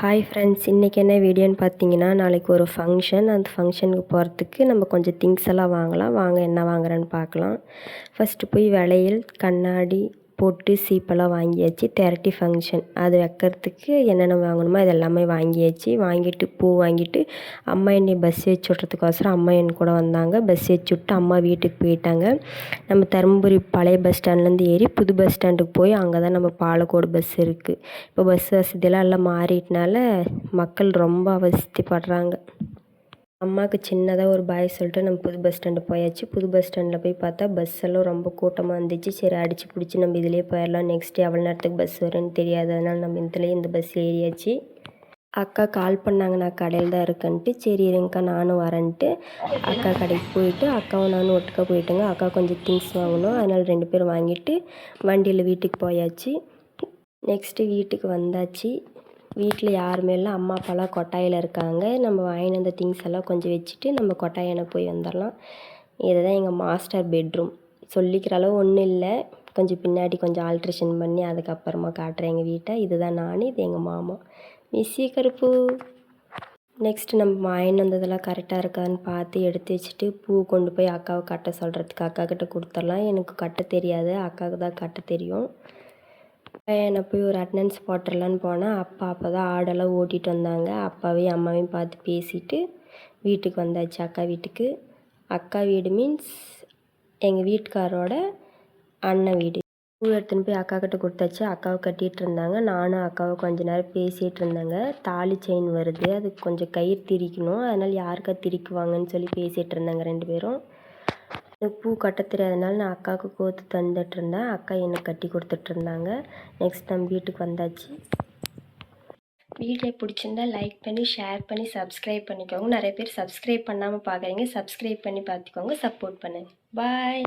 Hi friends, இன்றைக்கி என்ன வீடியோன்னு பார்த்தீங்கன்னா, நாளைக்கு ஒரு ஃபங்க்ஷன். அந்த ஃபங்க்ஷனுக்கு போகிறதுக்கு நம்ம கொஞ்சம் திங்ஸ் எல்லாம் வாங்கலாம். வாங்க என்ன வாங்குறேன்னு பார்க்கலாம். ஃபஸ்ட்டு போய் வளையல், கண்ணாடி, பொட்டு, சீப்பெல்லாம் வாங்கியாச்சு. திரட்டி ஃபங்க்ஷன் அது வைக்கிறதுக்கு என்னென்ன வாங்கணுமோ அது எல்லாமே வாங்கியாச்சு. வாங்கிட்டு பூ வாங்கிட்டு அம்மா என்னை பஸ் ஏற்றி விட்றதுக்கோசரம் அம்மா என் கூட வந்தாங்க. பஸ் ஏற்றி விட்டு அம்மா வீட்டுக்கு போயிட்டாங்க. நம்ம தருமபுரி பழைய பஸ் ஸ்டாண்ட்லேருந்து ஏறி புது பஸ் ஸ்டாண்டுக்கு போய் அங்கே தான் நம்ம பாலக்கோடு பஸ் இருக்குது. இப்போ பஸ் வசதியெல்லாம் எல்லாம் மாறிட்டனால மக்கள் ரொம்ப அவஸ்தைப்படுறாங்க. அம்மாவுக்கு சின்னதாக ஒரு பாய் சொல்லிட்டு நம்ம புது பஸ் ஸ்டாண்டு போயாச்சு. புது பஸ் ஸ்டாண்டில் போய் பார்த்தா பஸ் எல்லாம் ரொம்ப கூட்டமாக இருந்துச்சு. சரி அடித்து பிடிச்சி நம்ம இதிலே போயிடலாம். நெக்ஸ்ட்டு எவ்வளோ நேரத்துக்கு பஸ் வரும்னு தெரியாது. அதனால் நம்ம இந்த பஸ் ஏறியாச்சு. அக்கா கால் பண்ணாங்க, நான் கடையில் தான் இருக்கேன்ட்டு. சரி இருங்கக்கா நானும் வரேன்ட்டு அக்கா கடைக்கு போயிட்டு அக்காவும் நானும் ஒட்டுக்கா போயிட்டோங்க. அக்கா கொஞ்சம் திங்ஸ் வாங்கணும், அதனால் 2 பேரும் வாங்கிட்டு வண்டியில் வீட்டுக்கு போயாச்சு. நெக்ஸ்ட்டு வீட்டுக்கு வந்தாச்சு. வீட்டில் யாருமே இல்லை, அம்மா அப்பாலாம் கொட்டாயில் இருக்காங்க. நம்ம வாங்கின அந்த திங்ஸ் எல்லாம் கொஞ்சம் வச்சுட்டு நம்ம கொட்டாயனை போய் வந்துடலாம். இதுதான் எங்கள் மாஸ்டர் பெட்ரூம். சொல்லிக்கிற அளவு ஒன்றும் இல்லை, கொஞ்சம் பின்னாடி கொஞ்சம் ஆல்ட்ரேஷன் பண்ணி அதுக்கப்புறமா காட்டுறேன் எங்கள் வீட்டை. இதுதான் நான், இது எங்கள் மாமா. மிஸ்ஸி கருப்பு. நெக்ஸ்ட்டு நம்ம வாங்கிட்டு வந்ததெல்லாம் கரெக்டாக இருக்கான்னு பார்த்து எடுத்து வச்சுட்டு பூ கொண்டு போய் அக்காவை கட்ட சொல்கிறதுக்கு அக்காக்கிட்ட கொடுத்துடலாம். எனக்கு கட்ட தெரியாது, அக்காவுக்கு தான் கட்ட தெரியும். என்னை போய் ஒரு அட்டனன்ஸ் போட்டுடலான்னு போனேன். அப்போ தான் ஆடெல்லாம் ஓட்டிகிட்டு வந்தாங்க. அப்பாவையும் அம்மாவையும் பார்த்து பேசிவிட்டு வீட்டுக்கு வந்தாச்சு. அக்கா வீட்டுக்கு. அக்கா வீடு மீன்ஸ் எங்கள் வீட்டுக்காரோட அண்ணன் வீடு. பூ எடுத்துன்னு போய் அக்காக்கிட்ட கொடுத்தாச்சு. அக்காவை கட்டிகிட்டு இருந்தாங்க. நானும் அக்காவை கொஞ்ச நேரம் பேசிகிட்டு இருந்தேங்க. தாலி செயின் வருது, அதுக்கு கொஞ்சம் கயிறு திரிக்கணும், அதனால் யாருக்கா திரிக்குவாங்கன்னு சொல்லி பேசிகிட்டு இருந்தாங்க 2 பேரும். எனக்கு பூ கட்ட தெரியாதனால நான் அக்காவுக்கு கோர்த்து தந்துட்டு இருந்தேன். அக்கா எனக்கு கட்டி கொடுத்துட்ருந்தாங்க. நெக்ஸ்ட் நம்ம வீட்டுக்கு வந்தாச்சு. வீடியோ பிடிச்சிருந்தா லைக் பண்ணி ஷேர் பண்ணி சப்ஸ்கிரைப் பண்ணிக்கோங்க. நிறைய பேர் சப்ஸ்கிரைப் பண்ணாமல் பார்க்குறீங்க, சப்ஸ்கிரைப் பண்ணி பார்த்துக்கோங்க, சப்போர்ட் பண்ணுங்கள். பாய்.